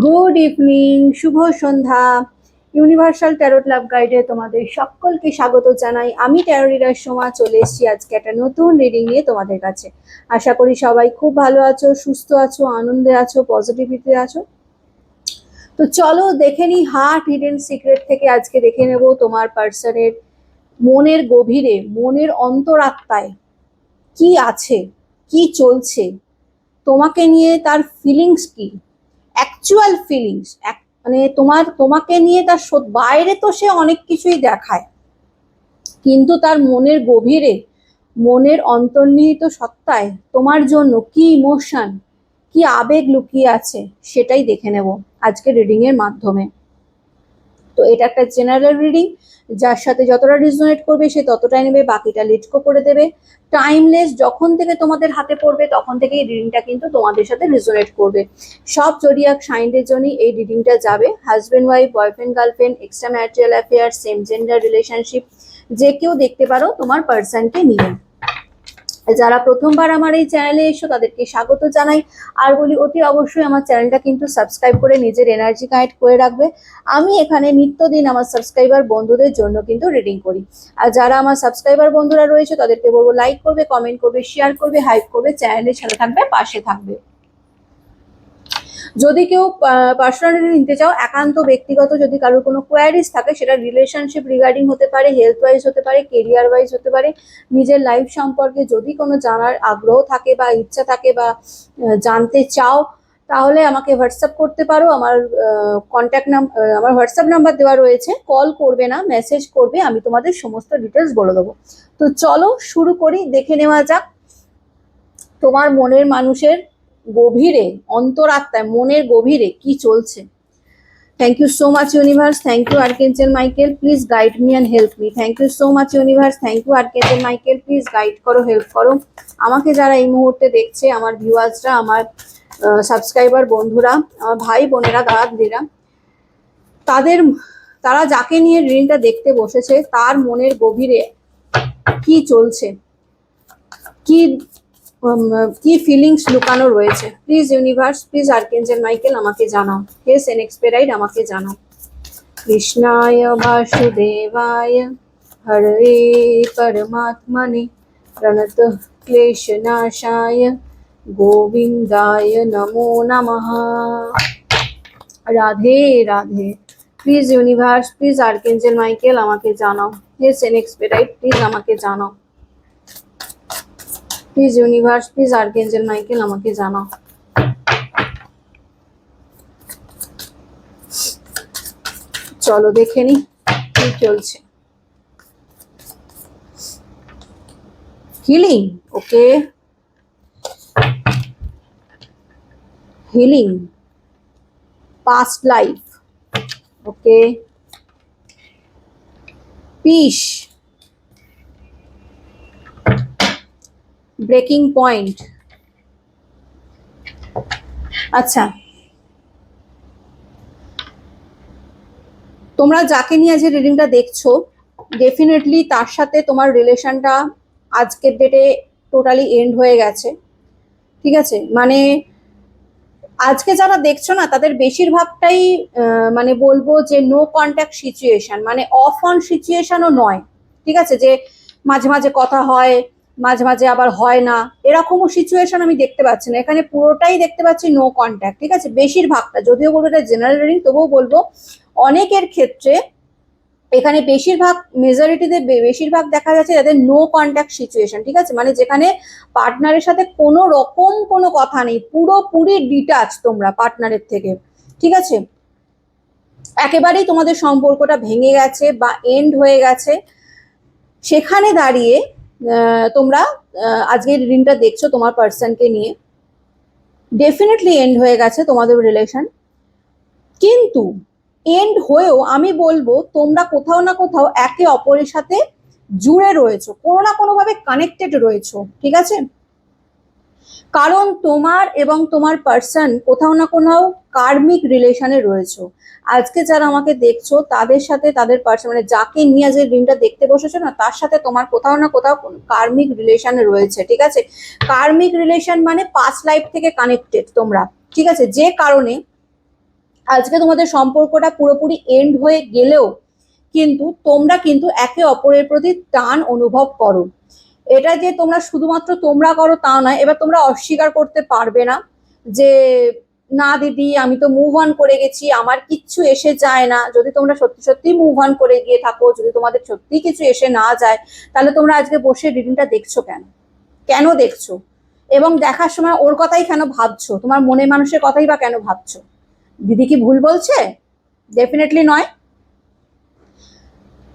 Good evening, শুভ সন্ধ্যা। Universal tarot লাভ গাইডে তোমাদের সকলকে স্বাগত জানাই। আমি ট্যারো রিডার সোমা চলে এসেছি আজকে একটা নতুন রিডিং নিয়ে তোমাদের কাছে। আশা করি সবাই খুব ভালো আছো, সুস্থ আছো, আনন্দে আছো, পজিটিভিটি আছো। তো চলো দেখে নি হার্ট হিডেন সিক্রেট থেকে। আজকে দেখে নেব তোমার পার্সনের মনের গভীরে, মনের অন্তরাত্মায় কি আছে, কি চলছে, তোমাকে নিয়ে তার ফিলিংস কি, অ্যাকচুয়াল ফিলিংস। মানে তোমাকে নিয়ে তার বাইরে তো সে অনেক কিছুই দেখায়, কিন্তু তার মনের গভীরে, মনের অন্তর্নিহিত সত্তায় তোমার জন্য কি ইমোশন, কি আবেগ লুকিয়ে আছে, সেটাই দেখে নেব আজকে রিডিং এর মাধ্যমে। তো এটা একটা জেনারেল রিডিং, যার সাথে যতটা রিজোনেট করবে সে ততটাই নেবে, বাকিটা লিটকো করে দেবে। টাইমলেস, যখন থেকে তোমাদের হাতে পড়বে তখন থেকে এই রিডিংটা কিন্তু তোমাদের সাথে রিজোনেট করবে। সব জোডিয়াক সাইনদের জন্য এই রিডিংটা যাবে। Husband wife, boyfriend girlfriend, extra marital affair, same gender relationship, যে কেউ দেখতে পারো তোমার পার্সনকে নিয়ে। যারা প্রথমবার আমার এই চ্যানেলে এসো তাদেরকে স্বাগত জানাই, আর বলি অতি অবশ্যই আমার চ্যানেলটা কিন্তু সাবস্ক্রাইব করে নিজের এনার্জি কানেক্ট করে রাখবে। আমি এখানে নিত্যদিন আমার সাবস্ক্রাইবার বন্ধুদের জন্য কিন্তু রিডিং করি। আর যারা আমার সাবস্ক্রাইবার বন্ধুরা রয়েছে তাদেরকে বলবো লাইক করবে, কমেন্ট করবে, শেয়ার করবে, হাইপ করবে, চ্যানেলের সাথে থাকবে, পাশে থাকবে। যদি কেউ পার্সোনালি নিতে চাও, একান্ত ব্যক্তিগত যদি কারোর কোনো কোয়ারিজ থাকে, সেটা রিলেশনশিপ রিগার্ডিং হতে পারে, হেলথ ওয়াইজ হতে পারে, কেরিয়ার ওয়াইজ হতে পারে, নিজের লাইফ সম্পর্কে যদি কোনো জানার আগ্রহ থাকে বা ইচ্ছা থাকে বা জানতে চাও, তাহলে আমাকে হোয়াটসঅ্যাপ করতে পারো। আমার কন্ট্যাক্ট নাম্বার, আমার হোয়াটসঅ্যাপ নাম্বার দেওয়া রয়েছে। কল করবে না, মেসেজ করবে, আমি তোমাদের সমস্ত ডিটেলস বলে দেবো। তো চলো শুরু করি, দেখে নেওয়া যাক তোমার মনের মানুষের গভীরে, অন্তরাত্মায়, মনের গভীরে কি চলছে। Thank you so much universe, thank you archangel Michael, please guide me and help me. Thank you so much universe, thank you archangel Michael, please guide করো, হেল্প করো। আমাকে যারা এই মুহূর্তে দেখছে, আমার ভিউয়ার্সরা, আমার সাবস্ক্রাইবার বন্ধুরা, আমার ভাই বোনেরা, দাদা দিদিরা, তারা যাকে নিয়ে রিডিংটা দেখতে বসেছে তার মনের গভীরে কি চলছে, কি কি ফিলিংস লুকানো রয়েছে। Please universe, please archangel Michael আমাকে জানাও। হে সেনেক্সপেরাইড আমাকে জানাও। কৃষ্ণায় বাসুদেবায় হরে পরমাত্মনে প্রণত ক্লেশনাশায় গোবিন্দায় নমো নমঃ। Radhe Radhe. Please universe, please archangel Michael আমাকে জানাও। হে সেনেক্সপেরাইড প্লিজ আমাকে জানাও। Please universe, please archangel Michael আমাকে জানাও। চলো দেখে নি কি চলছে। হিলিং, ওকে, হিলিং, পাস্ট লাইফ, ওকে, পিস, ব্রেকিং পয়েন্ট। আচ্ছা, তোমরা যাকে নিয়ে যে রিডিংটা দেখছো, ডেফিনেটলি তার সাথে তোমার রিলেশনটা আজকের ডেটে টোটালি এন্ড হয়ে গেছে। ঠিক আছে, মানে আজকে যারা দেখছো না তাদের বেশিরভাগটাই মানে বলবো যে নো কন্ট্যাক্ট সিচুয়েশন, মানে অফ অন সিচুয়েশনও নয়। ঠিক আছে, যে মাঝে মাঝে কথা হয়, মাঝে মাঝে আবার হয় না, এরকমও সিচুয়েশন আমি দেখতে পাচ্ছি না এখানে, পুরোটাই দেখতে পাচ্ছি নো কন্ট্যাক্ট। ঠিক আছে, বেশিরভাগটা, যদিও বলবো এটা জেনারেল রিডিং, তবুও বলবো অনেকের ক্ষেত্রে এখানে বেশিরভাগ, মেজরিটিতে বেশিরভাগ দেখা যাচ্ছে যাদের নো কন্ট্যাক্ট সিচুয়েশন। ঠিক আছে, মানে যেখানে পার্টনারের সাথে কোনো রকম কোনো কথা নেই, পুরোপুরি ডিটাচ তোমরা পার্টনারের থেকে। ঠিক আছে, একেবারেই তোমাদের সম্পর্কটা ভেঙে গেছে বা এন্ড হয়ে গেছে। সেখানে দাঁড়িয়ে তোমরা আজকের রিডিংটা দেখছো তোমার পার্সনকে নিয়ে, ডেফিনেটলি এন্ড হয়ে গেছে তোমাদের রিলেশন। কিন্তু এন্ড হয়েও আমি বলবো তোমরা কোথাও না কোথাও একে অপরের সাথে জুড়ে রয়েছো, কোনো না কোনো ভাবে কানেক্টেড রয়েছো। ঠিক আছে, কারণ তোমার এবং তোমার পার্সন কোথাও না কোথাও কার্মিক রিলেশনে রয়েছো। আজকে যারা আমাকে দেখছো তাদের সাথে তাদের পার্সন, মানে যাকে নিয়ে যে রিডিংটা দেখতে বসেছো না, তার সাথে তোমার কোথাও না কোথাও কার্মিক রিলেশনে রয়েছে। ঠিক আছে, কার্মিক রিলেশন মানে পাস্ট লাইফ থেকে কানেক্টেড তোমরা। ঠিক আছে, যে কারণে আজকে তোমাদের সম্পর্কটা পুরোপুরি এন্ড হয়ে গেলেও কিন্তু তোমরা কিন্তু একে অপরের প্রতি টান অনুভব করো। এটা যে তোমরা শুধুমাত্র তোমরা করো তা নয়, এবার তোমরা অস্বীকার করতে পারবে না যে না দিদি আমি তো মুভ অন করে গেছি, আমার কিচ্ছু এসে যায় না। যদি তোমরা সত্যি সত্যি মুভ অন করে গিয়ে থাকো, যদি তোমাদের সত্যি কিছু এসে না যায়, তাহলে তোমরা আজকে বসে রিডিংটা দেখছো কেন? কেন দেখছো? এবং দেখার সময় ওর কথাই কেন ভাবছো? তোমার মনে মানুষের কথাই বা কেন ভাবছো? দিদি কি ভুল বলছে? ডেফিনেটলি নয়।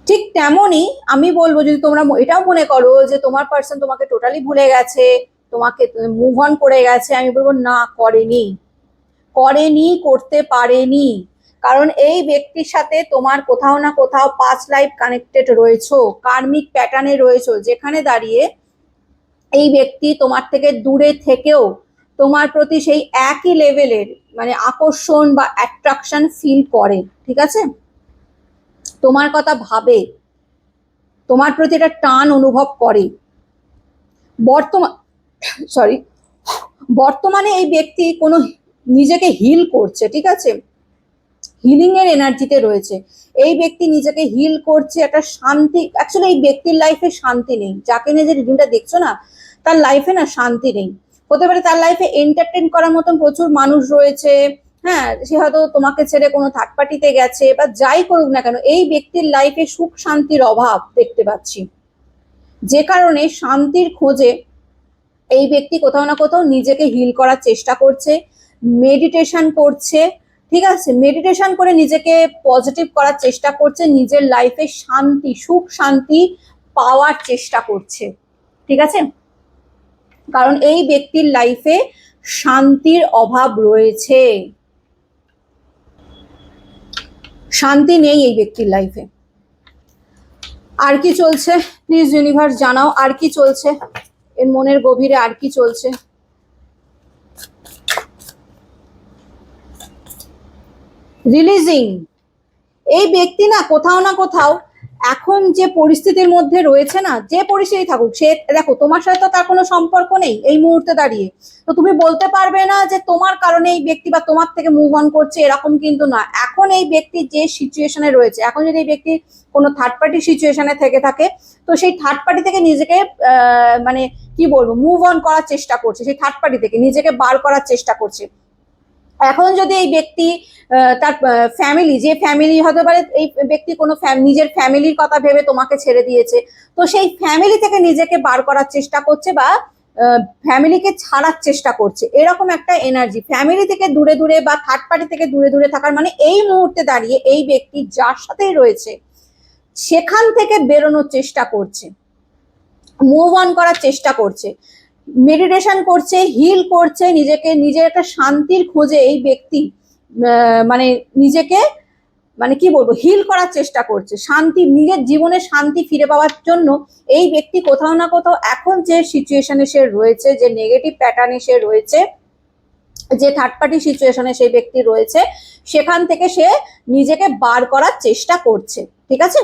ঠিক তেমনই আমি বলবো, যদি তোমরা এটাও মনে করো যে তোমার পার্সন তোমাকে টোটালি ভুলে গেছে, তোমাকে মুভ অন করে গেছে, আমি বলবো না, করেনি। করেনি, করতে পারেনি। কারণ এই ব্যক্তির সাথে তোমার কোথাও না কোথাও পাস্ট লাইফ কানেক্টেড রয়েছো, কার্মিক প্যাটার্নে রয়েছো, যেখানে দাঁড়িয়ে এই ব্যক্তি তোমার থেকে দূরে থেকেও তোমার প্রতি সেই একই লেভেলের মানে আকর্ষণ বা অ্যাট্রাকশন ফিল করে। ঠিক আছে, তোমার কথা ভাবে, তোমার প্রতি একটা টান অনুভব করে। বর্তমান সরি বর্তমানে এই ব্যক্তি কোনো নিজেকে হিল করছে। ঠিক আছে, হিলিং এর এনার্জিতে রয়েছে এই ব্যক্তি, নিজেকে হিল করছে, একটা শান্তি। অ্যাকচুয়ালি এই ব্যক্তির লাইফে শান্তি নেই, যাকে নিয়ে যে রিডিংটা দেখছো না, তার লাইফে না শান্তি নেই। হতে পারে তার লাইফে এন্টারটেন করার মতন প্রচুর মানুষ রয়েছে, হ্যাঁ, সে হয়তো তোমাকে ছেড়ে কোনো থার্ড পার্টিতে গেছে, বা যাই করুক না কেন, এই ব্যক্তির লাইফে সুখ শান্তির অভাব দেখতে পাচ্ছি, যে কারণে শান্তির খোঁজে এই ব্যক্তি কোথাও না কোথাও নিজেকে হিল করার চেষ্টা করছে, মেডিটেশন করছে। ঠিক আছে, মেডিটেশন করে নিজেকে পজিটিভ করার চেষ্টা করছে, নিজের লাইফে শান্তি, সুখ শান্তি পাওয়ার চেষ্টা করছে। ঠিক আছে, কারণ এই ব্যক্তির লাইফে শান্তির অভাব রয়েছে, শান্তি নেই এই ব্যক্তির লাইফে। আর কি চলছে প্লিজ ইউনিভার্স জানাও, আর কি চলছে এর মনের গভীরে, আর কি চলছে? রিলিজিং। এই ব্যক্তি না কোথাও না কোথাও এখন যে পরিস্থিতির মধ্যে রয়েছে না, যে পরিস্থিতি থাকুক, সে দেখো তোমার সাথে তো তার কোনো সম্পর্ক নেই এই মুহূর্তে দাঁড়িয়ে, তো তুমি বলতে পারবে না যে তোমার কারণে এই ব্যক্তি বা তোমার থেকে মুভ অন করছে, এরকম কিন্তু না। এখন এই ব্যক্তি যে সিচুয়েশনে রয়েছে, এখন যদি এই ব্যক্তি কোনো থার্ড পার্টি সিচুয়েশনে থেকে থাকে, তো সেই থার্ড পার্টি থেকে নিজেকে মানে কি বলবো, মুভ অন করার চেষ্টা করছে, সেই থার্ড পার্টি থেকে নিজেকে বার করার চেষ্টা করছে। এখন যদি এই ব্যক্তি তার ফ্যামিলি, যে ফ্যামিলি হতে পারে এই ব্যক্তি কোনো নিজের ফ্যামিলির কথা ভেবে তোমাকে ছেড়ে দিয়েছে, তো সেই ফ্যামিলি থেকে নিজেকে বার করার চেষ্টা করছে, বা ফ্যামিলিকে ছাড়ার চেষ্টা করছে, এরকম একটা এনার্জি। ফ্যামিলি থেকে দূরে দূরে বা থার্ড পার্টি থেকে দূরে দূরে থাকার মানে এই মুহূর্তে দাঁড়িয়ে এই ব্যক্তি যার সাথেই রয়েছে সেখান থেকে বেরোনোর চেষ্টা করছে, মুভ অন করার চেষ্টা করছে, মেডিটেশন করছে, হিল করছে নিজেকে, নিজের একটা শান্তির খোঁজে এই ব্যক্তি মানে নিজেকে মানে কি বলবো, হিল করার চেষ্টা করছে, শান্তি, নিজের জীবনে শান্তি ফিরে পাওয়ার জন্য এই ব্যক্তি কোথাও না কোথাও এখন যে সিচুয়েশনে সে রয়েছে, যে নেগেটিভ প্যাটার্নে সে রয়েছে, যে থার্ড পার্টি সিচুয়েশনে সেই ব্যক্তি রয়েছে, সেখান থেকে সে নিজেকে বার করার চেষ্টা করছে। ঠিক আছে,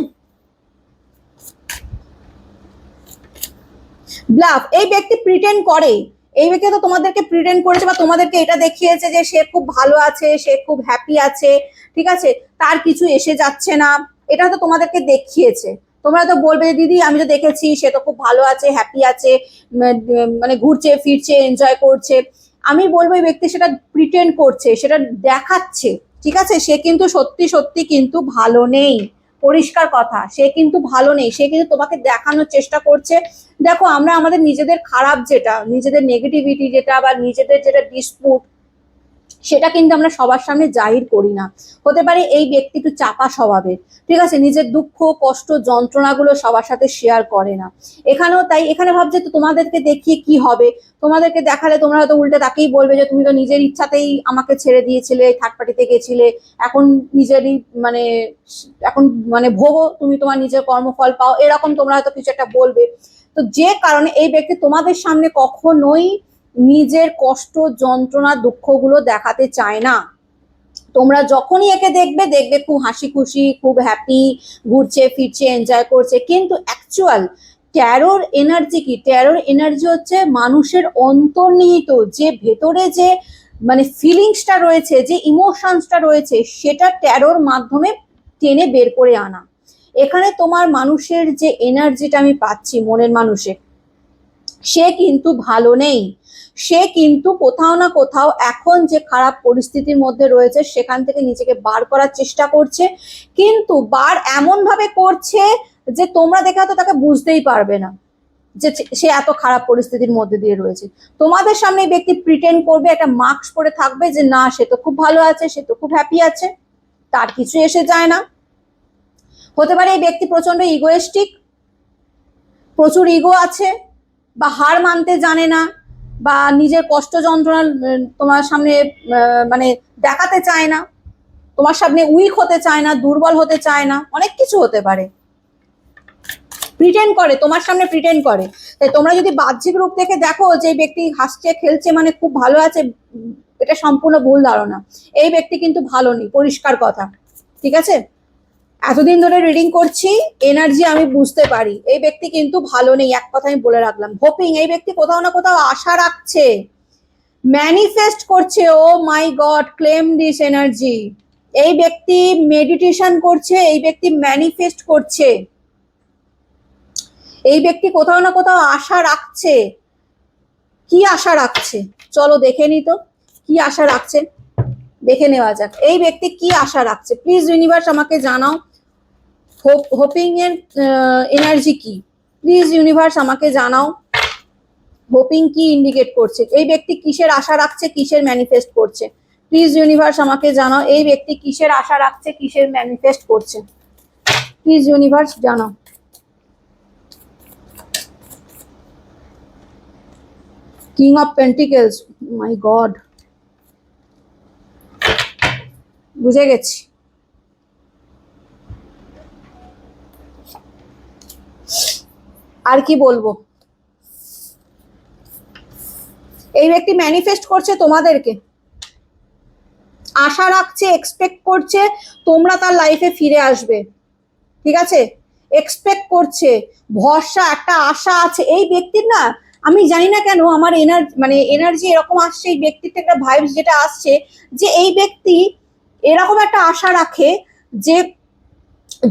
ব্লাফ। এই ব্যক্তি প্রিটেন্ড করে, এই ব্যক্তি তো তোমাদেরকে প্রিটেন্ড করেছে বা তোমাদেরকে এটা দেখিয়েছে যে সে খুব ভালো আছে, সে খুব হ্যাপি আছে, ঠিক আছে, তার কিছু এসে যাচ্ছে না, এটা তো তোমাদেরকে দেখিয়েছে। তোমরা তো বলবে দিদি আমি তো দেখেছি সে তো খুব ভালো আছে, হ্যাপি আছে, মানে ঘুরছে ফিরছে, এনজয় করছে। আমি বলবো এই ব্যক্তি সেটা প্রিটেন্ড করছে, সেটা দেখাচ্ছে। ঠিক আছে, সে কিন্তু সত্যি সত্যি কিন্তু ভালো নেই, পরিষ্কার কথা, সে কিন্তু ভালো নেই, সে কিন্তু তোমাকে দেখানোর চেষ্টা করছে। দেখো আমরা আমাদের নিজেদের খারাপ যেটা, নিজেদের নেগেটিভিটি যেটা, বা নিজেদের যেটা ডিসপুট, সেটা কিন্তু আমরা সবার সামনে জাহির করি না। হতে পারে এই ব্যক্তি একটু চাপা স্বভাবের, ঠিক আছে, নিজের দুঃখ কষ্ট যন্ত্রণাগুলো সবার সাথে শেয়ার করে না। এখানেও তাই, এখানে ভাবছে তো তোমাদেরকে দেখিয়ে কি হবে, তোমাদেরকে দেখালে তোমরা হয়তো উল্টে তাকেই বলবে যে তুমি তো নিজের ইচ্ছাতেই আমাকে ছেড়ে দিয়েছিলে, থার্ড পার্টিতে গেছিলে, এখন নিজেরই মানে এখন মানে ভোগো, তুমি তোমার নিজের কর্মফল পাও, এরকম তোমরা হয়তো কিছু একটা বলবে। তো যে কারণে এই ব্যক্তি তোমাদের সামনে কখনোই নিজের কষ্ট যন্ত্রণা দুঃখগুলো দেখাতে চায় না। তোমরা যখনই একে দেখবে, দেখবে খুব হাসি খুশি, খুব হ্যাপি, ঘুরছে ফিরছে, এনজয় করছে, কিন্তু অ্যাকচুয়াল ট্যারোর এনার্জি কি? ট্যারোর এনার্জি হচ্ছে মানুষের অন্তর্নিহিত যে ভেতরে যে মানে ফিলিংসটা রয়েছে, যে ইমোশনসটা রয়েছে, সেটা ট্যারোর মাধ্যমে টেনে বের করে আনা। এখানে তোমার মানুষের যে এনার্জিটা আমি পাচ্ছি, মনের মানুষের, সে কিন্তু ভালো নেই। সে কিন্তু কোথাও না কোথাও এখন যে খারাপ পরিস্থিতির মধ্যে রয়েছে সেখান থেকে নিজেকে বার করার চেষ্টা করছে, কিন্তু বার এমন ভাবে করছে যে তোমরা দেখে হয়তো তাকে বুঝতেই পারবে না যে সে এত খারাপ পরিস্থিতির মধ্যে দিয়ে রয়েছে। তোমাদের সামনে এই ব্যক্তি প্রিটেন্ড করবে, একটা মাস্ক পরে থাকবে যে না, সে তো খুব ভালো আছে, সে তো খুব হ্যাপি আছে, তার কিছু এসে যায় না। হতে পারে এই ব্যক্তি প্রচন্ড ইগোয়েস্টিক, প্রচুর ইগো আছে, বা হার মানতে জানে না, বা নিজের কষ্ট যন্ত্রণা তোমার সামনে মানে দেখাতে চায় না, তোমার সামনে উইক হতে চায় না, দুর্বল হতে চায় না, অনেক কিছু হতে পারে। প্রিটেন্ড করে, তোমার সামনে প্রিটেন্ড করে। তাই তোমরা যদি বাহ্যিক রূপ দেখে দেখো যে এই ব্যক্তি হাসছে খেলছে মানে খুব ভালো আছে, এটা সম্পূর্ণ ভুল ধারণা। এই ব্যক্তি কিন্তু ভালো নেই, পরিষ্কার কথা, ঠিক আছে? এতদিন ধরে রিডিং করছি, এনার্জি আমি বুঝতে পারি এই ব্যক্তি কিন্তু ভালো নেই, এক কথা আমি বলে রাখলাম। হোপিং, এই ব্যক্তি কোথাও না কোথাও আশা রাখছে, ম্যানিফেস্ট করছে। ও মাই গড, ক্লেম দিস এনার্জি। এই ব্যক্তি মেডিটেশন করছে, এই ব্যক্তি ম্যানিফেস্ট করছে, এই ব্যক্তি কোথাও না কোথাও আশা রাখছে। কি আশা রাখছে চলো দেখে নি তো, কি আশা রাখছে দেখে নেওয়া যাক। এই ব্যক্তি কি আশা রাখছে, প্লিজ ইউনিভার্স আমাকে জানাও। হোপিং এর এনার্জি কি, প্লিজ ইউনিভার্স আমাকে জানাও। হোপিং কি ইন্ডিকেট করছে, এই ব্যক্তি কিসের আশা রাখছে, কিসের ম্যানিফেস্ট করছে, প্লিজ ইউনিভার্স আমাকে জানাও। এই ব্যক্তি কিসের আশা রাখছে, কিসের ম্যানিফেস্ট করছে, প্লিজ ইউনিভার্স জানাও। King of pentacles, my god, বুঝে গেছি। আর কি বলবো, এই ব্যক্তি ম্যানিফেস্ট করছে তোমাদেরকে, আশা রাখছে, এক্সপেক্ট করছে তোমরা তার লাইফে ফিরে আসবে, ঠিক আছে? এক্সপেক্ট করছে, ভরসা, একটা আশা আছে এই ব্যক্তির না। আমি জানি না কেন আমার এনার্জি এরকম আসছে, এই ব্যক্তির একটা ভাইবস যেটা আসছে, যে এই ব্যক্তি এরকম একটা আশা রাখে যে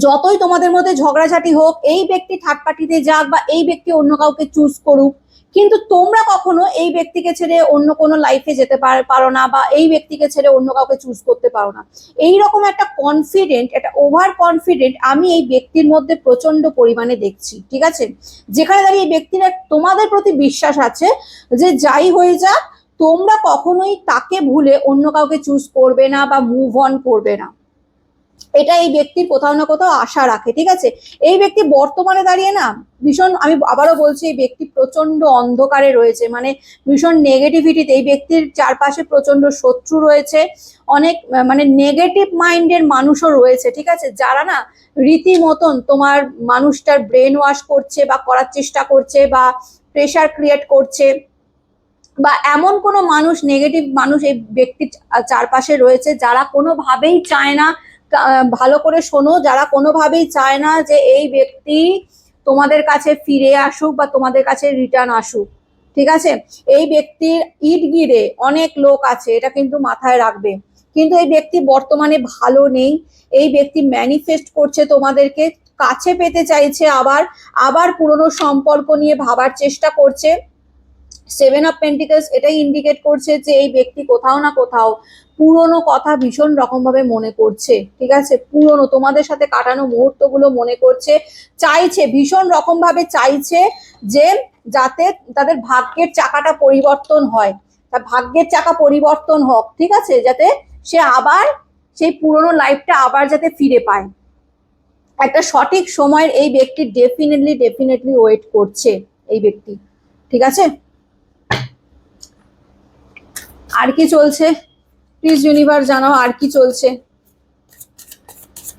যতই তোমাদের মধ্যে ঝগড়াঝাটি হোক, এই ব্যক্তি থার্ড পার্টিতে যাক বা এই ব্যক্তি অন্য কাউকে চুজ করুক, কিন্তু তোমরা কখনো এই ব্যক্তিকে ছেড়ে অন্য কোনো লাইফে যেতে পারো না, বা এই ব্যক্তিকে ছেড়ে অন্য কাউকে চুজ করতে পারো না। এইরকম একটা কনফিডেন্ট, একটা ওভার কনফিডেন্ট আমি এই ব্যক্তির মধ্যে প্রচন্ড পরিমাণে দেখছি, ঠিক আছে? যেখানে দাঁড়িয়ে এই ব্যক্তির তোমাদের প্রতি বিশ্বাস আছে যে যাই হয়ে যাক, তোমরা কখনোই তাকে ভুলে অন্য কাউকে চুজ করবে না বা মুভ অন করবে না, এটা এই ব্যক্তির কোথাও না কোথাও আশা রাখে, ঠিক আছে? এই ব্যক্তি বর্তমানে দাঁড়িয়ে না ভীষণ, আমি আবারও বলছি, এই ব্যক্তি প্রচন্ড অন্ধকারে রয়েছে, মানে ভীষণ নেগেটিভিটিতে। এই ব্যক্তির চারপাশে প্রচন্ড শত্রু রয়েছে, অনেক মানে নেগেটিভ মাইন্ডের মানুষও রয়েছে, ঠিক আছে? যারা না রীতিমতন তোমার মানুষটার ব্রেন ওয়াশ করছে বা করার চেষ্টা করছে বা প্রেশার ক্রিয়েট করছে, বা এমন কোনো মানুষ, নেগেটিভ মানুষ এই ব্যক্তির চারপাশে রয়েছে যারা কোনোভাবেই চায় না, ভালো করে শোনো, যারা কোনোভাবেই চায় না যে এই ব্যক্তি তোমাদের কাছে ফিরে আসুক বা তোমাদের কাছে রিটার্ন আসুক, ঠিক আছে? এই ব্যক্তির ইর্দগির্দে অনেক লোক আছে, এটা কিন্তু মাথায় রাখবে। কিন্তু এই ব্যক্তি বর্তমানে ভালো নেই, এই ব্যক্তি ম্যানিফেস্ট করছে তোমাদেরকে, কাছে পেতে চাইছে, আবার আবার পুরনো সম্পর্ক নিয়ে ভাবার চেষ্টা করছে। সেভেন অফ পেন্টিকলস এটাই ইন্ডিকেট করছে যে এই ব্যক্তি কোথাও না কোথাও পুরনো কথা ভীষণ রকম ভাবে মনে করছে, ঠিক আছে? পুরনো তোমাদের সাথে কাটানো মুহূর্তগুলো মনে করছে, চাইছে, ভীষণ রকম ভাবে চাইছে যে যাতে তাদের ভাগ্যের চাকাটা পরিবর্তন হয়, তার ভাগ্যের চাকা পরিবর্তন হোক, ঠিক আছে? যাতে সে আবার সেই পুরনো লাইফটা আবার যাতে ফিরে পায়। একটা সঠিক সময়ের এই ব্যক্তি ডেফিনেটলি ওয়েট করছে এই ব্যক্তি, ঠিক আছে? আর কি চলছে প্লিজ ইউনিভার্স জানাও, আর কি চলছে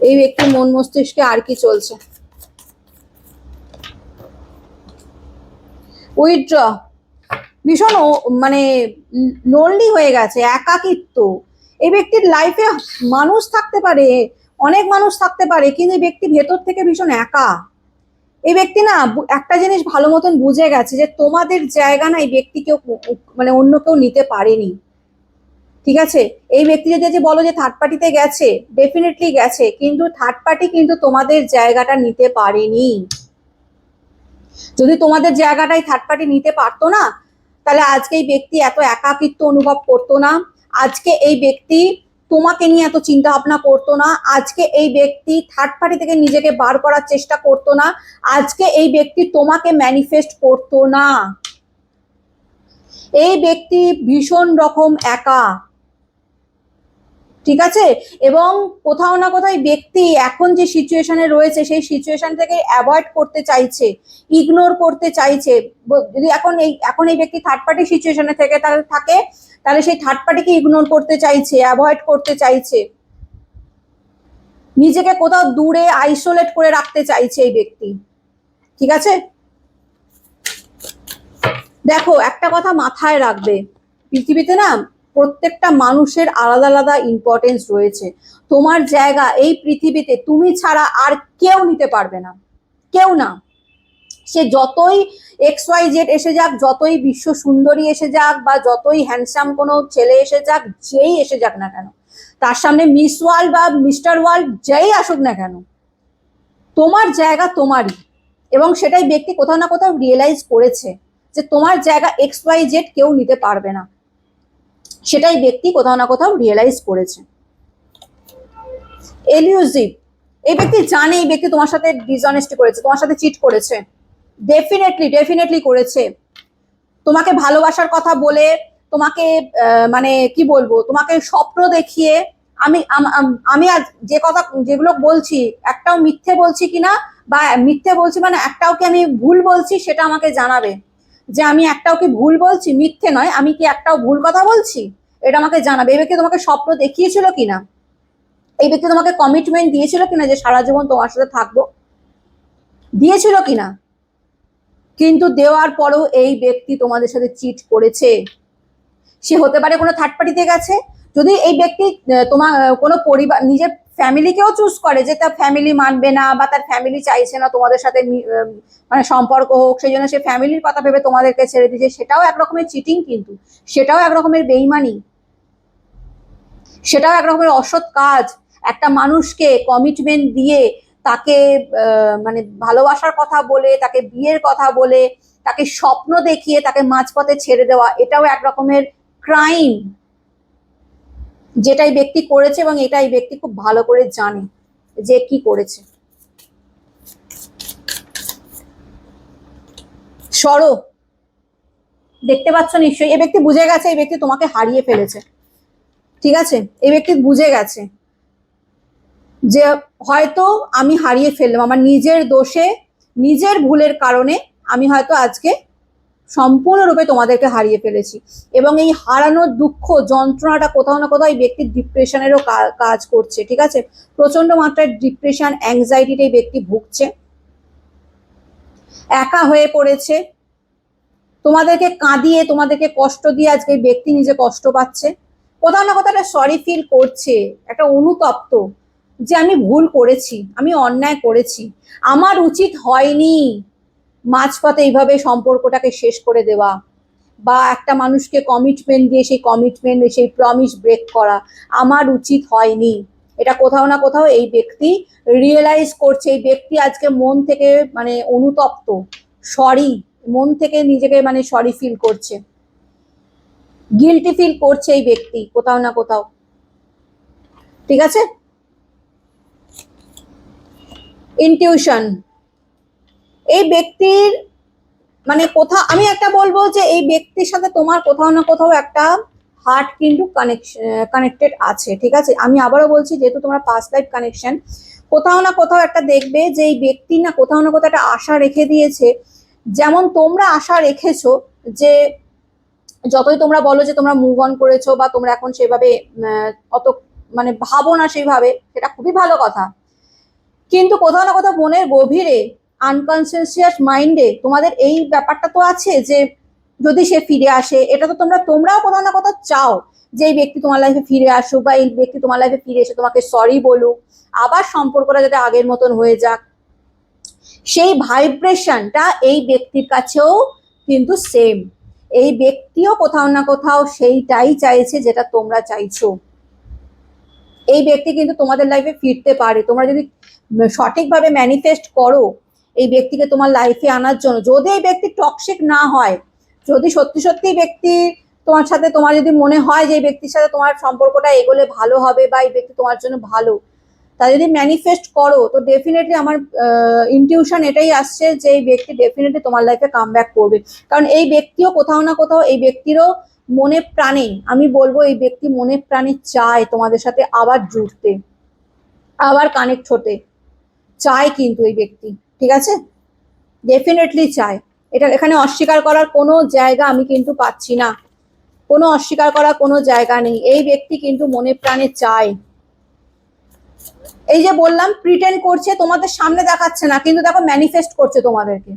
এই ব্যক্তির মন মস্তিষ্কে, আর কি চলছে? উইথড্র, ভীষণ মানে লোনলি হয়ে গেছে, একাকিত্ব। এই ব্যক্তির লাইফে মানুষ থাকতে পারে, অনেক মানুষ থাকতে পারে, কিন্তু এই ব্যক্তি ভেতর থেকে ভীষণ একা। এই ব্যক্তি না একটা জিনিস ভালো মতন বুঝে গেছে যে তোমাদের জায়গা না এই ব্যক্তি কেউ মানে অন্য কেউ নিতে পারেনি, ঠিক আছে, এই ব্যক্তি যদি যে বলো যে থার্ড পার্টিতে গেছে, ডেফিনেটলি গেছে, কিন্তু থার্ড পার্টি কিন্তু তোমাদের জায়গাটা নিতে পারেনি। যদি তোমাদের জায়গাটাই থার্ড পার্টি নিতে পারতো না, তাহলে আজকে এই ব্যক্তি এত একাকিত্ব অনুভব করতো না, আজকে এই ব্যক্তি তোমাকে নিয়ে এত চিন্তা ভাবনা করতো না, আজকে এই ব্যক্তি থার্ড পার্টি থেকে নিজেকে বার করার চেষ্টা করতো না, আজকে এই ব্যক্তি তোমাকে ম্যানিফেস্ট করতো না। এই ব্যক্তি ভীষণ রকম একা, ঠিক আছে, এবং কোথাও না কোথাও ব্যক্তি এখন যে সিচুয়েশনে রয়েছে সেই সিচুয়েশন থেকে অ্যাভয়েড করতে চাইছে, ইগনোর করতে চাইছে। যদি এখন এই ব্যক্তি থার্ড পার্টি সিচুয়েশনে থেকে তাহলে সেই থার্ড পার্টিকে ইগনোর করতে চাইছে, অ্যাভয়েড করতে চাইছে, নিজেকে কোথাও দূরে আইসোলেট করে রাখতে চাইছে এই ব্যক্তি, ঠিক আছে। দেখো, একটা কথা মাথায় রাখবে, পৃথিবীতে না প্রত্যেকটা মানুষের আলাদা আলাদা ইম্পর্টেন্স রয়েছে। তোমার জায়গা এই পৃথিবীতে তুমি ছাড়া আর কেউ নিতে পারবে না, কেউ না। সে যতই XYZ এসে যাক, যতই বিশ্ব সুন্দরী এসে যাক, বা যতই হ্যান্ডসাম কোনো ছেলে এসে যাক, যেই এসে যাক না কেন, তার সামনে মিস ওয়ার্ল্ড বা মিস্টার ওয়ার্ল্ড যেই আসুক না কেন, তোমার জায়গা তোমারই। এবং সেটাই ব্যক্তি কোথাও না কোথাও রিয়েলাইজ করেছে যে তোমার জায়গা XYZ কেউ নিতে পারবে না, সেটাই ব্যক্তি কোথাও না কোথাও রিয়েলাইজ করেছে। এলিউজিভ, এই ব্যক্তি জানে এই ব্যক্তি তোমার সাথে ডিসঅনেস্টি করেছে, তোমার সাথে চিট করেছে, ডেফিনেটলি করেছে। তোমাকে ভালোবাসার কথা বলে, তোমাকে মানে কি বলবো, তোমাকে স্বপ্ন দেখিয়ে, আমি আজ যে কথা যেগুলো বলছি একটাও মিথ্যে বলছি কিনা, বা মিথ্যে বলছি মানে একটাও কি আমি ভুল বলছি, সেটা আমাকে জানাবে। যে আমি একটাও কি ভুল বলছি, মিথ্যে নয়, আমি কি একটাও ভুল কথা বলছি, এটা আমাকে জানাবে। এই ব্যক্তি তোমাকে স্বপ্ন দেখিয়েছিল কিনা, এই ব্যক্তি তোমাকে কমিটমেন্ট দিয়েছিল কিনা যে সারা জীবন তোমার সাথে থাকবো, দিয়েছিল কিনা। কিন্তু দেওয়ার পরেও এই ব্যক্তি তোমাদের সাথে চিট করেছে। সে হতে পারে কোনো থার্ড পার্টিতে গেছে, যদি এই ব্যক্তি তোমার কোনো পরিবার, নিজের ফ্যামিলিকেও চুজ করে যে তার ফ্যামিলি মানবে না, বা তার ফ্যামিলি চাইছে না তোমাদের সাথে মানে সম্পর্ক হোক, সেই জন্য সে ফ্যামিলির কথা ভেবে তোমাদেরকে ছেড়ে দিয়েছে, সেটাও এক রকমের চিটিং, কিন্তু সেটাও এক রকমের বেইমানি, সেটাও এক রকমের অসৎ কাজ। একটা মানুষকে কমিটমেন্ট দিয়ে, তাকে মানে ভালোবাসার কথা বলে, তাকে বিয়ের কথা বলে, তাকে স্বপ্ন দেখিয়ে তাকে মাঝপথে ছেড়ে দেওয়া, এটাও এক রকমের ক্রাইম, যেটাই ব্যক্তি করেছে, এবং এটাই ব্যক্তি খুব ভালো করে জানে যে কি করেছে। সরো, দেখতে পাচ্ছ নিশ্চয়ই, এই ব্যক্তি বুঝে গেছে এই ব্যক্তি তোমাকে হারিয়ে ফেলেছে, ঠিক আছে। এই ব্যক্তি বুঝে গেছে যে হয়তো আমি হারিয়ে ফেললাম, আমার নিজের দোষে, নিজের ভুলের কারণে আমি হয়তো আজকে সম্পূর্ণরূপে তোমাদেরকে হারিয়ে ফেলেছি। এবং এই হারানোর দুঃখ যন্ত্রণাটা কোথাও না কোথাও এই ব্যক্তির ডিপ্রেশনেরও কাজ করছে, ঠিক আছে। প্রচন্ড মাত্রায় ডিপ্রেশন, অ্যাংজাইটিতে এই ব্যক্তি ভুগছে, একা হয়ে পড়েছে, তোমাদেরকে কাঁদিয়ে, তোমাদেরকে কষ্ট দিয়ে আজকে এই ব্যক্তি নিজে কষ্ট পাচ্ছে, কোথাও না কোথাও একটা সরি ফিল করছে, একটা অনুতপ্ত, যে আমি ভুল করেছি, আমি অন্যায় করেছি, আমার উচিত হয়নি মাঝপথে এইভাবে সম্পর্কটাকে শেষ করে দেওয়া, বা একটা মানুষকে কমিটমেন্ট দিয়ে সেই কমিটমেন্ট, সেই প্রমিস ব্রেক করা, আমার উচিত হয়নি। এটা কোথাও না কোথাও এই ব্যক্তি রিয়েলাইজ করছে, এই ব্যক্তি আজকে মন থেকে মানে অনুতপ্ত, সরি, মন থেকে নিজেকে মানে সরি ফিল করছে, গিল্টি ফিল করছে এই ব্যক্তি কোথাও না কোথাও, ঠিক আছে। ইনটিউশন, এই ব্যক্তির মানে কোথাও আমি একটা বলবো যে এই ব্যক্তির সাথে তোমার কোথাও না কোথাও একটা হার্ট কিন্তু কানেক্টেড আছে, ঠিক আছে। আমি আবারও বলছি, যেহেতু তোমরা পাস্ট লাইফ কানেকশন, কোথাও না কোথাও একটা দেখবে যে এই ব্যক্তি না কোথাও না কোথাও একটা আশা রেখে দিয়েছে, যেমন তোমরা আশা রেখেছো যে যতই তোমরা বলো যে তোমরা মুভ অন করেছো, বা তোমরা এখন সেভাবে অত মানে ভাবো না সেইভাবে, সেটা খুবই ভালো কথা, কিন্তু কোথাও না কোথাও মনের গভীরে, আনকনসিয়াস মাইন্ডে তোমাদের এই ব্যাপারটা তো আছে যে যদি সে ফিরে আসে, এটা তো তোমরাও কোথাও না কোথাও চাও যে এই ব্যক্তি তোমার লাইফে ফিরে আসুক, বা এই ব্যক্তি তোমার লাইফে ফিরে এসে তোমাকে সরি বলুক, আবার সম্পর্কটা যাতে আগের মতন হয়ে যাক। সেই ভাইব্রেশনটা এই ব্যক্তির কাছেও কিন্তু সেম, এই ব্যক্তিও কোথাও না কোথাও সেইটাই চাইছে যেটা তোমরা চাইছো। এই ব্যক্তি কিন্তু তোমাদের লাইফে ফিরতে পারে, তোমরা যদি সঠিকভাবে ম্যানিফেস্ট করো এই ব্যক্তিকে তোমার লাইফে আনার জন্য। যদি এই ব্যক্তি টক্সিক না হয়, যদি সত্যি সত্যি ব্যক্তি তোমার সাথে, তোমার যদি মনে হয় যে এই ব্যক্তির সাথে তোমার সম্পর্কটা এগোলে ভালো হবে বা এই ব্যক্তি তোমার জন্য ভালো, তা যদি ম্যানিফেস্ট করো তো ডেফিনেটলি আমার ইনটিউশন এটাই আসছে যে এই ব্যক্তি ডেফিনেটলি তোমার লাইফে কাম ব্যাক করবে। কারণ এই ব্যক্তিও কোথাও না কোথাও, এই ব্যক্তিরও মনে প্রাণে, আমি বলবো এই ব্যক্তি মনে প্রাণে চায় তোমাদের সাথে আবার জুড়তে, আবার কানেক্ট হতে চায় কিন্তু এই ব্যক্তি, ঠিক আছে, ডেফিনেটলি চায়। এটা এখানে অস্বীকার করার কোনো জায়গা আমি কিন্তু পাচ্ছি না, কোনো অস্বীকার করার কোনো জায়গা নেই। এই ব্যক্তি কিন্তু মনে প্রাণে চায়। এই যে বললাম প্রিটেন্ড করছে, তোমাদের সামনে দেখাচ্ছে না, কিন্তু দেখো ম্যানিফেস্ট করছে তোমাদেরকে।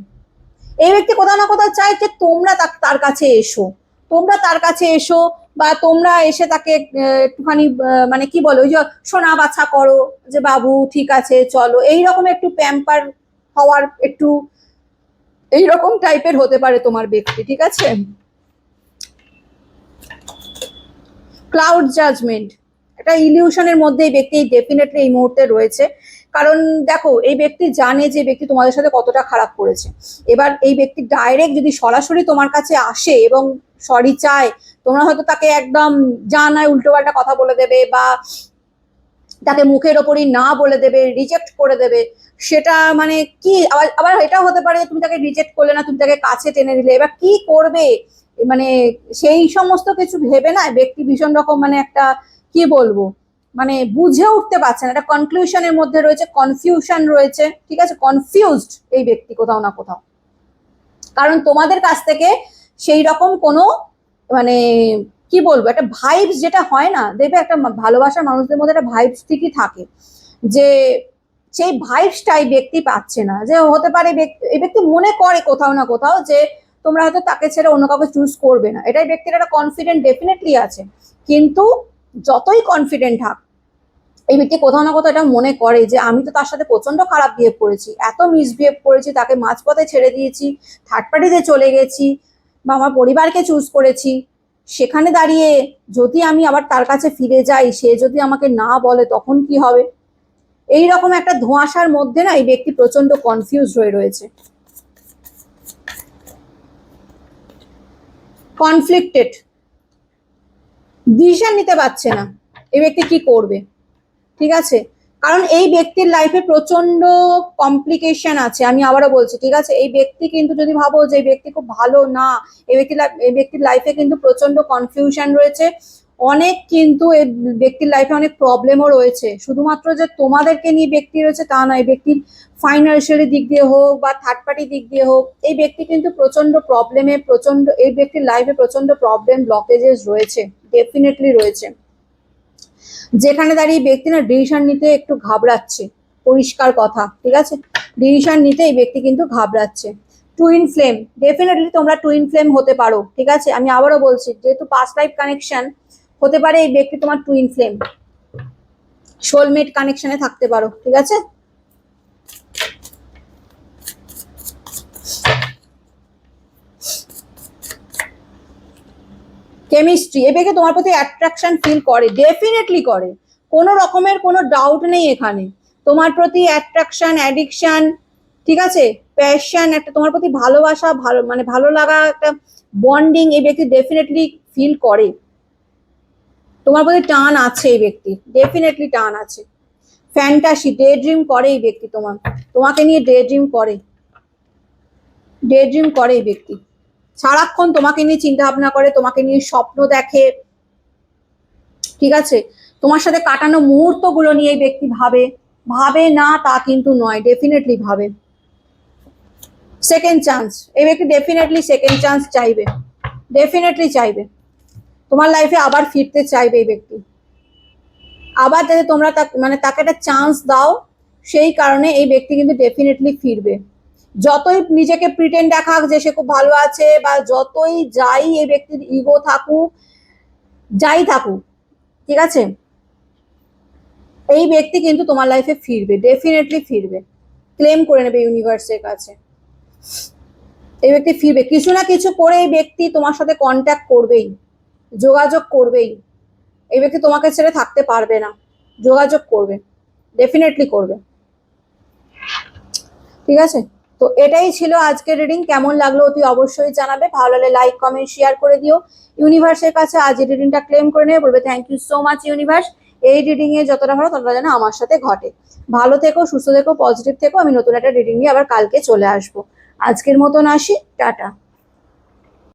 এই ব্যক্তি কোথাও না কোথাও চায় যে তোমরা তার কাছে এসো, তোমরা তার কাছে এসো, বা তোমরা এসে তাকে একটুখানি মানে কি বলো, ওই যে সোনা বাছা করো, যে বাবু ঠিক আছে চলো, এইরকম একটু প্যাম্পার হওয়ার, একটু এইরকম টাইপের হতে পারে তোমার ব্যক্তি, ঠিক আছে। ক্লাউড জাজমেন্ট, একটা ইলিউশনের মধ্যে এই ব্যক্তি ডেফিনেটলি এই মুহূর্তে রয়েছে। কারণ দেখো এই ব্যক্তি জানে যে ব্যক্তি তোমাদের সাথে কতটা খারাপ করেছে। এবার এই ব্যক্তি ডাইরেক্ট যদি সরাসরি তোমার কাছে আসে এবং সরি চায়, তোমরা হয়তো তাকে একদম যা নয় উল্টোপাল্টা কথা বলে দেবে, বা তাকে মুখের ওপরই না বলে দেবে, রিজেক্ট করে দেবে। সেটা মানে কি, আবার আবার এটাও হতে পারে যে তুমি তাকে রিজেক্ট করলে না, তুমি তাকে কাছে টেনে দিলে, এবার কি করবে মানে সেই সমস্ত কিছু ভেবে না ব্যক্তি ভীষণ রকম মানে একটা কি বলবো, মানে বুঝে উঠতে পারছে না, একটা কনক্লুশনের মধ্যে রয়েছে, কনফিউশন রয়েছে, ঠিক আছে, কনফিউজড এই ব্যক্তি কোথাও না কোথাও। কারণ তোমাদের কাছ থেকে সেই রকম কোনো মানে কি বলবো, একটা ভাইবস যেটা হয় না, দেখবে একটা ভালোবাসার মানুষদের মধ্যে একটা ভাইবস ঠিকই থাকে, যে সেই ভাইবসটাই ব্যক্তি পাচ্ছে না। যে হতে পারে এই ব্যক্তি মনে করে কোথাও না কোথাও যে তোমরা হয়তো তাকে ছেড়ে অন্য কাউকে চুজ করবে না, এটাই ব্যক্তির একটা কনফিডেন্ট ডেফিনেটলি আছে। কিন্তু যতই কনফিডেন্ট থাক, এই ব্যক্তি কোথাও না কোথাও এটা মনে করে যে আমি তো তার সাথে প্রচন্ড খারাপ বিহেভ করেছি, এত মিসবিহেভ করেছি, তাকে মাঝপথে ছেড়ে দিয়েছি, থার্ড পার্টিতে চলে গেছি, বা আমার পরিবারকে চুজ করেছি। সেখানে দাঁড়িয়ে যদি আমি আবার তার কাছে ফিরে যাই, সে যদি আমাকে না বলে তখন কি হবে, এই রকম একটা ধোঁয়াশার মধ্যে না এই ব্যক্তি প্রচন্ড কনফিউজ হয়ে রয়েছে, কনফ্লিক্টেড, ডিসিশন নিতে পারছে না এই ব্যক্তি কি করবে, ঠিক আছে। কারণ এই ব্যক্তির লাইফে প্রচন্ড কমপ্লিকেশন আছে, আমি আবারও বলছি, ঠিক আছে। এই ব্যক্তি কিন্তু যদি ভাবো যে এই ব্যক্তি খুব ভালো না, এই ব্যক্তির লাইফে কিন্তু প্রচন্ড কনফিউশন রয়েছে, অনেক কিন্তু এই ব্যক্তির লাইফে অনেক প্রবলেমও রয়েছে। শুধুমাত্র যে তোমাদেরকে নিয়ে ব্যক্তি রয়েছে তা নয়, ব্যক্তির ফাইন্যান্সিয়ালি দিক দিয়ে হোক বা থার্ড পার্টি দিক দিয়ে হোক, এই ব্যক্তি কিন্তু প্রচন্ড প্রবলেমে, এই ব্যক্তির লাইফে প্রচন্ড প্রবলেম ব্লকেজেস রয়েছে, ডেফিনেটলি রয়েছে। যেখানে দাঁড়িয়ে ব্যক্তি না ডিসিশন নিতে একটু ঘাবড়াচ্ছে, পরিষ্কার কথা, ঠিক আছে, ডিসিশন নিতে এই ব্যক্তি কিন্তু ঘাবড়াচ্ছে। টুইন ফ্লেম, ডেফিনেটলি তোমরা টুইন ফ্লেম হতে পারো, ঠিক আছে, আমি আবারও বলছি, যেহেতু পাস্ট লাইফ কানেকশন হতে পারে এই ব্যক্তি তোমার টুইন ফ্লেম, সোলমেট কানেকশনে থাকতে পারো, ঠিক আছে। কেমিস্ট্রি, এ ব্যক্তি তোমার প্রতি অ্যাট্রাকশন ফিল করে, ডেফিনেটলি করে, কোনো রকমের কোনো ডাউট নেই এখানে। তোমার প্রতি অ্যাট্রাকশন, অ্যাডিকশন, ঠিক আছে, প্যাশন, একটা তোমার প্রতি ভালোবাসা, ভালো মানে ভালো লাগা, একটা বন্ডিং এই ব্যক্তি ডেফিনেটলি ফিল করে। তোমার প্রতি টান আছে এই ব্যক্তি, ডেফিনেটলি টান আছে। ফ্যান্টাসি, ডে ড্রিম করে এই ব্যক্তি, তোমাকে নিয়ে ডে ড্রিম করে, ডে ড্রিম করে এই ব্যক্তি, সারাক্ষণ তোমাকে নিয়ে চিন্তা ভাবনা করে, তোমাকে নিয়ে স্বপ্ন দেখে, ঠিক আছে। তোমার সাথে কাটানো মুহূর্তগুলো নিয়ে এই ব্যক্তি ভাবে, ভাবে না তা কিন্তু নয়, ডেফিনেটলি ভাবে। সেকেন্ড চান্স, এই ব্যক্তি ডেফিনেটলি সেকেন্ড চান্স চাইবে, ডেফিনেটলি চাইবে, তোমার লাইফে আবার ফিরতে চাইবে এই ব্যক্তি, আবার যাতে তোমরা মানে তাকে একটা চান্স দাও, সেই কারণে এই ব্যক্তি কিন্তু ডেফিনেটলি ফিরবে। যতই নিজেকে প্রিটেন্ড দেখাক যে সে খুব ভালো আছে, বা যতই যাই এই ব্যক্তির ইগো থাকুক, যাই থাকুক, ঠিক আছে, এই ব্যক্তি কিন্তু তোমার লাইফে ফিরবে, ডেফিনেটলি ফিরবে, ক্লেম করে নেবে ইউনিভার্সের কাছে। এই ব্যক্তি ফিরবে, কিছু না কিছু করে এই ব্যক্তি তোমার সাথে কন্ট্যাক্ট করবেই, যোগাযোগ করবেই। এই ব্যক্তি তোমাকে ছেড়ে থাকতে পারবে না, যোগাযোগ করবে, ডেফিনেটলি করবে। ঠিক আছে, তো এটাই ছিল আজকের রিডিং। কেমন লাগলো অতি অবশ্যই জানাবে, ভালো লাগলে লাইক কমেন্ট শেয়ার করে দিও। ইউনিভার্সের কাছে আজ এই রিডিংটা ক্লেম করে নেবে, বলবে thank you so much universe, এই রিডিং এ যতটা ভালো ততটা যেন আমার সাথে ঘটে। ভালো থেকো, সুস্থ থেকো, পজিটিভ থেকো। আমি নতুন একটা রিডিং নিয়ে আবার কালকে চলে আসবো। আজকের মতন আসি, টাটা।